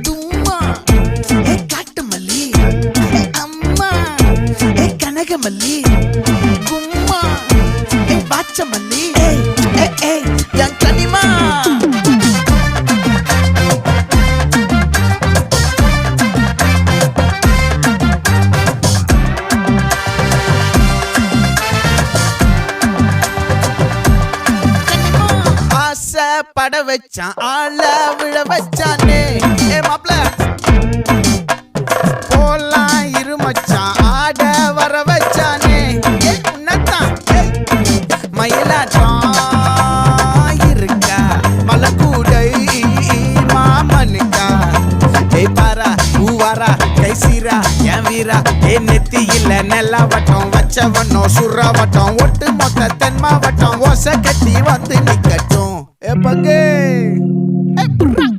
தும்மா ஏ காட்டு மல்லி ஏ அம்மா ஏ கனகமல்லி கும்மா ஏ பாச்ச மல்லி ஏ என் கனிமா பட வச்சான் ஆள விழ வச்சானே ஏ மாப்ள போலாம் இருமச்சான் ஆட வர வச்சானே ஏ உன்னத்தான் மயிலாட்டம் இருக்கா மலக்கூடை மாமனுக்கா ஏய் பாரா பூவாரா கைசீரா என் வீரா ஏ நெத்தி இல்ல நெல்லா வட்டம் வச்சவனோ சுறா வட்டம் ஒட்டு மொத்த தென் மாவட்டம் ஓசை கட்டி வந்து நிக்கட்டும். É pra quem?